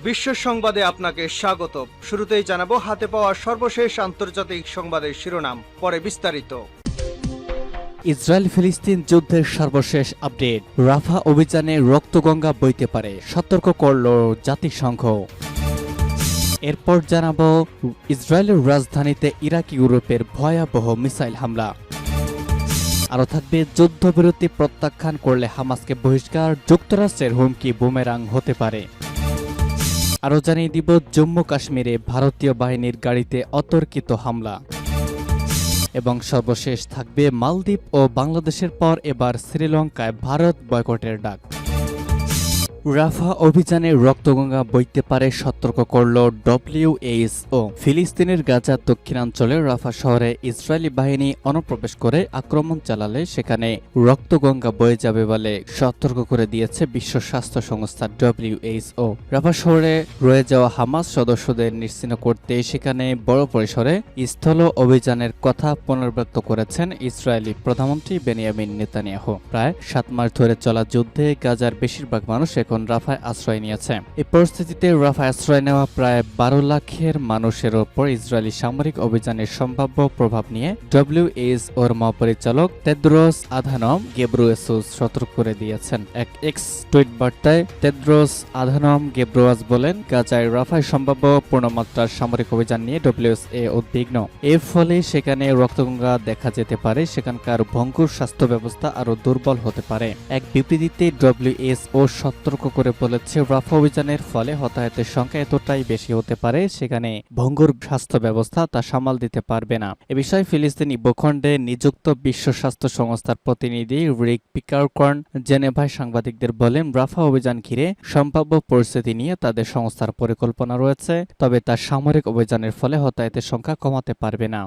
বিশ্ব সংবাদে আপনাকে স্বাগত। শুরুতেই জানাবো হাতে পাওয়া সর্বশেষ আন্তর্জাতিক সংবাদের শিরোনাম, পরে বিস্তারিত। ইসরায়েল ফিলিস্তিন যুদ্ধের সর্বশেষ আপডেট। রাফা অভিযানে রক্তগঙ্গা বইতে পারে, সতর্ক করল জাতিসংঘ। এরপর জানাবো ইসরায়েলের রাজধানীতে ইরাকি গ্রুপের ভয়াবহ মিসাইল হামলা। আরও থাকবে যুদ্ধবিরতি প্রত্যাখ্যান করলে হামাসকে বহিষ্কার, যুক্তরাষ্ট্রের হুমকি বুমেরাং হতে পারে। আরও জানিয়ে দিব জম্মু কাশ্মীরে ভারতীয় বাহিনীর গাড়িতে অতর্কিত হামলা। এবং সর্বশেষ থাকবে মালদ্বীপ ও বাংলাদেশের পর এবার শ্রীলঙ্কায় ভারত বয়কটের ডাক। রাফা অভিযানে রক্তগঙ্গা বইতে পারে, সতর্ক করল ডব্লিউএইচও। ফিলিস্তিনের গাজা দক্ষিণাঞ্চলের রাফা শহরে ইসরায়েলি বাহিনী অনুপ্রবেশ করে আক্রমণ চালালে সেখানে রক্তগঙ্গা বয়ে যাবে বলে সতর্ক করে দিয়েছে বিশ্ব স্বাস্থ্য সংস্থা ডব্লিউএইচও। রাফা শহরে রয়ে যাওয়া হামাস সদস্যদের নিশ্চিহ্ন করতে সেখানে বড় পরিসরে স্থল অভিযানের কথা পুনর্ব্যক্ত করেছেন ইসরায়েলি প্রধানমন্ত্রী বেনিয়ামিন নেতানিয়াহু। প্রায় 7 মাস ধরে চলা যুদ্ধে গাজার বেশিরভাগ মানুষ এখন রাফায় আশ্রয় নিয়েছে। এই পরিস্থিতিতে রাফায় আশ্রয় নেওয়া প্রায় 12 লাখের মানুষের ওপর ইসরায়েলি সামরিক অভিযানের সম্ভাব্য প্রভাব নিয়ে ডব্লিউএইচওর মহাপরিচালক তেদ্রোস আধানম গেব্রেয়েসুস সতর্ক করে দিয়েছেন। এক এক্স টুইট বার্তায় তেদ্রোস আধানম গেব্রেয়েসুস বলেন, গাজায় রাফায় সম্ভাব্য পূর্ণমাত্রার সামরিক অভিযান নিয়ে ডব্লিউএইচও উদ্বিগ্ন। এর ফলে সেখানে রক্তগঙ্গা দেখা যেতে পারে, সেখানকার ভঙ্গুর স্বাস্থ্য ব্যবস্থা আরো দুর্বল হতে পারে। এক বিবৃতিতে ডব্লিউএইচও সতর্ক করে বলেছে, রাফা অভিযানের ফলে হতাহতের সংখ্যা এতটাই বেশি হতে পারে, সেখানে ভঙ্গুর স্বাস্থ্য ব্যবস্থা তা সামাল দিতে পারবে না। এ বিষয়ে ফিলিস্তিনি ভূখণ্ডে নিযুক্ত বিশ্ব স্বাস্থ্য সংস্থার প্রতিনিধি রিক পিকারকর্ন জেনেভায় সাংবাদিকদের বলেন, রাফা অভিযান ঘিরে সম্ভাব্য পরিস্থিতি নিয়ে তাদের সংস্থার পরিকল্পনা রয়েছে, তবে তা সামরিক অভিযানের ফলে হতাহতের সংখ্যা কমাতে পারবে না।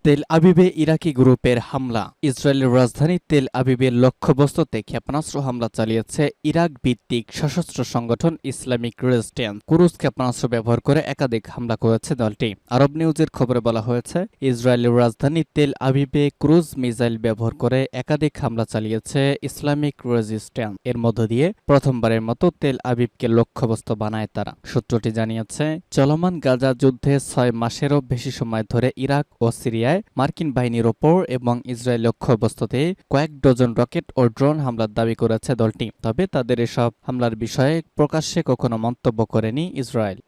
তেল আবিবে ইরাকি গ্রুপের হামলা। ইসরায়েলের রাজধানী তেল আবিবের লক্ষ্যবস্তুতে ক্ষেপণাস্ত্র হামলা চালিয়েছে ইরাক ভিত্তিক সশস্ত্র সংগঠন ইসলামিক রেজিস্ট্যান্স। ক্রুজ ক্ষেপণাস্ত্র ব্যবহার করে একাধিক হামলা করেছে দলটি। আরব নিউজের খবরে বলা হয়েছে, ইসরায়েলের রাজধানী তেল আবিবে ক্রুজ মিসাইল ব্যবহার করে একাধিক হামলা চালিয়েছে ইসলামিক রেজিস্ট্যান্স। এর মধ্য দিয়ে প্রথমবারের মতো তেল আবিবকে লক্ষ্যবস্তু বানায় তারা। সূত্রটি জানিয়েছে, চলমান গাজা যুদ্ধে 6 মাসেরও বেশি সময় ধরে ইরাক ও সিরিয়ায় মার্কিন বাহিনীর ওপর এবং ইসরায়েল লক্ষ্যবস্তুতে কয়েক ডজন রকেট ও ড্রোন হামলার দাবি করেছে দলটি। তবে তাদের এসব হামলার বিষয়ে প্রকাশ্যে কখনো মন্তব্য করেনি ইসরায়েল।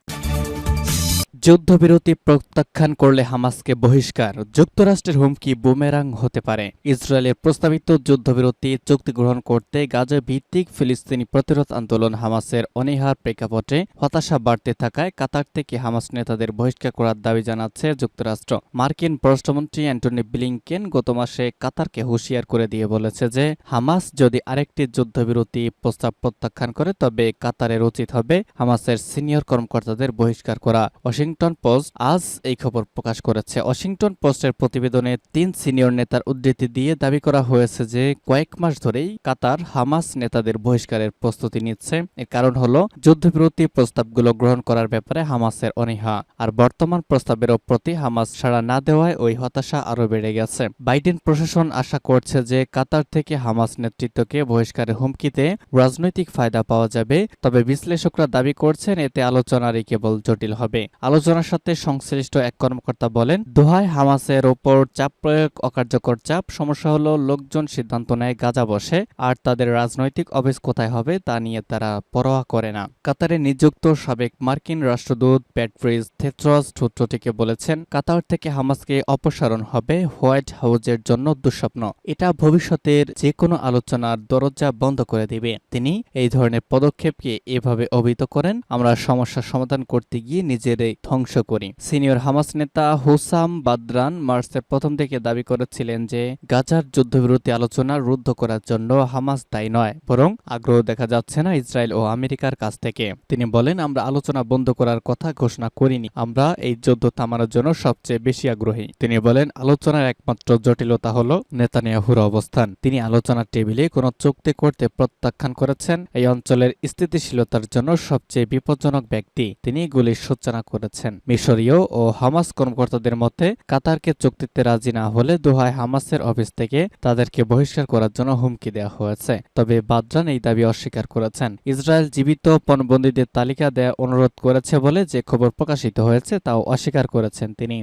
যুদ্ধবিরতি প্রত্যাখ্যান করলে হামাসকে বহিষ্কার, যুক্তরাষ্ট্রের হুমকি বুমেরাং হতে পারে। ইসরায়েলের প্রস্তাবিত যুদ্ধবিরতি চুক্তি গ্রহণ করতে গাজা ভিত্তিক ফিলিস্তিনি প্রতিরোধ আন্দোলন হামাসের অনীহার প্রেক্ষাপটে হতাশা বাড়তে থাকায় কাতার থেকে হামাস নেতাদের বহিষ্কার করার দাবি জানাচ্ছে যুক্তরাষ্ট্র। মার্কিন পররাষ্ট্রমন্ত্রী অ্যান্টনি ব্লিংকেন গত মাসে কাতারকে হুঁশিয়ার করে দিয়ে বলেছে যে হামাস যদি আরেকটি যুদ্ধবিরতি প্রস্তাব প্রত্যাখ্যান করে তবে কাতারের উচিত হবে হামাসের সিনিয়র কর্মকর্তাদের বহিষ্কার করা। ওয়াশিংটন পোস্ট আজ এই খবর প্রকাশ করেছে। ওয়াশিংটন পোস্টের প্রতিবেদনে 3 সিনিয়র নেতার উদ্ধৃতি দিয়ে দাবি করা হয়েছে যে কয়েক মাস ধরেই কাতার হামাস নেতাদের বহিষ্কারের প্রস্তুতি নিচ্ছে। এর কারণ হলো যুদ্ধবিরতি প্রস্তাবগুলো গ্রহণ করার ব্যাপারে হামাসের অনীহা, আর বর্তমান প্রস্তাবের প্রতি হামাস সাড়া না দেওয়ায় ওই হতাশা আরও বেড়ে গেছে। বাইডেন প্রশাসন আশা করছে যে কাতার থেকে হামাস নেতৃত্বকে বহিষ্কারের হুমকিতে রাজনৈতিক ফায়দা পাওয়া যাবে, তবে বিশ্লেষকরা দাবি করছেন এতে আলোচনারই কেবল জটিল হবে। আলোচনার সাথে সংশ্লিষ্ট এক কর্মকর্তা বলেন, দোহায় হামাসের ওপর চাপ প্রয়োগ অকার্যকর চাপ। সমস্যা হলো লোকজন সিদ্ধান্ত নেয় গাজা বসে, আর তাদের রাজনৈতিক অফিস কোথায় হবে তা নিয়ে তারা পরোয়া করে না। কাতারে নিযুক্ত সাবেক মার্কিন রাষ্ট্রদূত প্যাট্রিস থেত্রস সূত্রটিকে বলেছেন, কাতার থেকে হামাসকে অপসারণ হবে হোয়াইট হাউজের জন্য দুঃস্বপ্ন। এটা ভবিষ্যতের যে কোনো আলোচনার দরজা বন্ধ করে দিবে। তিনি এই ধরনের পদক্ষেপকে এভাবে অভিহিত করেন, আমরা সমস্যার সমাধান করতে গিয়ে নিজেরাই ধ্বংস করি। সিনিয়র হামাস নেতা হুসাম বাদরান মার্চের প্রথম থেকে দাবি করেছিলেন যে গাজার যুদ্ধবিরতি আলোচনা রুদ্ধ করার জন্য হামাস দায়ী নয়, বরং আগ্রহ দেখা যাচ্ছে না ইসরায়েল ও আমেরিকার কাছ থেকে। তিনি বলেন, আমরা আলোচনা বন্ধ করার কথা ঘোষণা করিনি, আমরা এই যুদ্ধ থামানোর জন্য সবচেয়ে বেশি আগ্রহী। তিনি বলেন, আলোচনার একমাত্র জটিলতা হলো নেতানিয়াহুর অবস্থান। তিনি আলোচনার টেবিলে কোনো চুক্তি করতে প্রত্যাখ্যান করেছেন। এই অঞ্চলের স্থিতিশীলতার জন্য সবচেয়ে বিপজ্জনক ব্যক্তি। তিনি গুলির সূচনা করেছেন। করেছেন। মিশরীয় ও হামাস কর্মকর্তাদের মতে কাতারকে চুক্তিতে রাজি না হলে দোহায় হামাসের অফিস থেকে তাদেরকে বহিষ্কার করার জন্য হুমকি দেওয়া হয়েছে। তবে বাদরান এই দাবি অস্বীকার করেছেন। ইসরায়েল জীবিত পণবন্দীদের তালিকা দেয়া অনুরোধ করেছে বলে যে খবর প্রকাশিত হয়েছে তাও অস্বীকার করেছেন তিনি।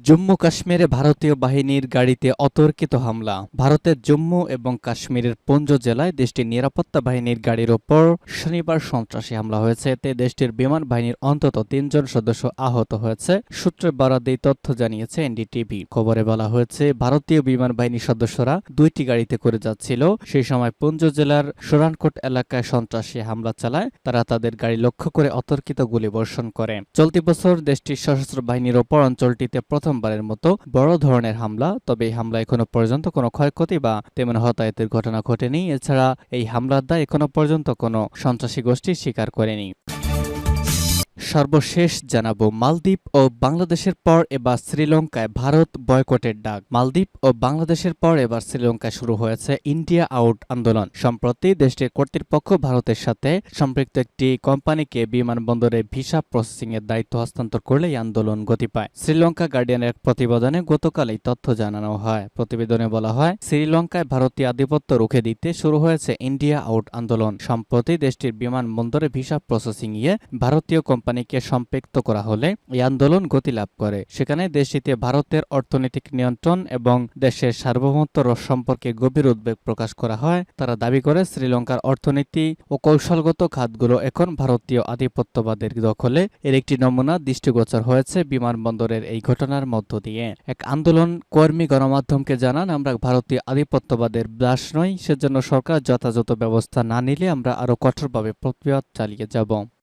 জম্মু কাশ্মীরে ভারতীয় বাহিনীর গাড়িতে অতর্কিত হামলা। ভারতের জম্মু এবং কাশ্মীরের পুঞ্জ জেলায় দেশটির নিরাপত্তা বাহিনীর গাড়ির ওপর শনিবার সন্ত্রাসী হামলা হয়েছে। এতে দেশটির বিমান বাহিনীর অন্তত ৩ জন সদস্য আহত হয়েছে। সূত্রের বরাত দিয়ে তথ্য জানিয়েছে এনডিটিভি। খবরে বলা হয়েছে ভারতীয় বিমান বাহিনীর সদস্যরা 2টি গাড়িতে করে যাচ্ছিল। সেই সময় পুঞ্জ জেলার সোরানকোট এলাকায় সন্ত্রাসী হামলা চালায়। তারা তাদের গাড়ি লক্ষ্য করে অতর্কিত গুলিবর্ষণ করে। চলতি বছর দেশটির সশস্ত্র বাহিনীর ওপর অঞ্চলটিতে প্রথমবারের মতো বড় ধরনের হামলা। তবে এই হামলা এখনো পর্যন্ত কোনো ক্ষয়ক্ষতি বা তেমন হতাহতের ঘটনা ঘটেনি। এছাড়া এই হামলার দায় এখনো পর্যন্ত কোনো সন্ত্রাসী গোষ্ঠী স্বীকার করেনি। সর্বশেষ জানাবো মালদ্বীপ ও বাংলাদেশের পর এবার শ্রীলঙ্কায় ভারত বয়কটের ডাক। মালদ্বীপ ও বাংলাদেশের পর এবার শ্রীলঙ্কায় শুরু হয়েছে ইন্ডিয়া আউট আন্দোলন। সম্প্রতি দেশটির কর্তৃপক্ষ ভারতের সাথে সম্পৃক্ত একটি কোম্পানিকে বিমানবন্দরে ভিসা প্রসেসিং এর দায়িত্ব হস্তান্তর করলে এই আন্দোলন গতি পায়। শ্রীলঙ্কা গার্ডিয়ানের এক প্রতিবেদনে গতকাল এই তথ্য জানানো হয়। প্রতিবেদনে বলা হয় শ্রীলঙ্কায় ভারতীয় আধিপত্য রুখে দিতে শুরু হয়েছে ইন্ডিয়া আউট আন্দোলন। সম্প্রতি দেশটির বিমানবন্দরে ভিসা প্রসেসিং এ ভারতীয় কোম্পানিকে সম্পৃক্ত করা হলে এই আন্দোলন গতি লাভ করে। সেখানে দেশটিতে ভারতের অর্থনৈতিক নিয়ন্ত্রণ এবং দেশের সার্বভৌমত্ব সম্পর্কে গভীর উদ্বেগ প্রকাশ করা হয়। তারা দাবি করে শ্রীলঙ্কার অর্থনীতি ও কৌশলগত খাতগুলো এখন ভারতীয় আধিপত্যবাদের দখলে। এর একটি নমুনা দৃষ্টিগোচর হয়েছে বিমানবন্দরের এই ঘটনার মধ্য দিয়ে। এক আন্দোলন কর্মী গণমাধ্যমকে জানান, আমরা ভারতীয় আধিপত্যবাদের দাস নই, সেজন্য সরকার যথাযথ ব্যবস্থা না নিলে আমরা আরো কঠোরভাবে প্রতিবাদ চালিয়ে যাব।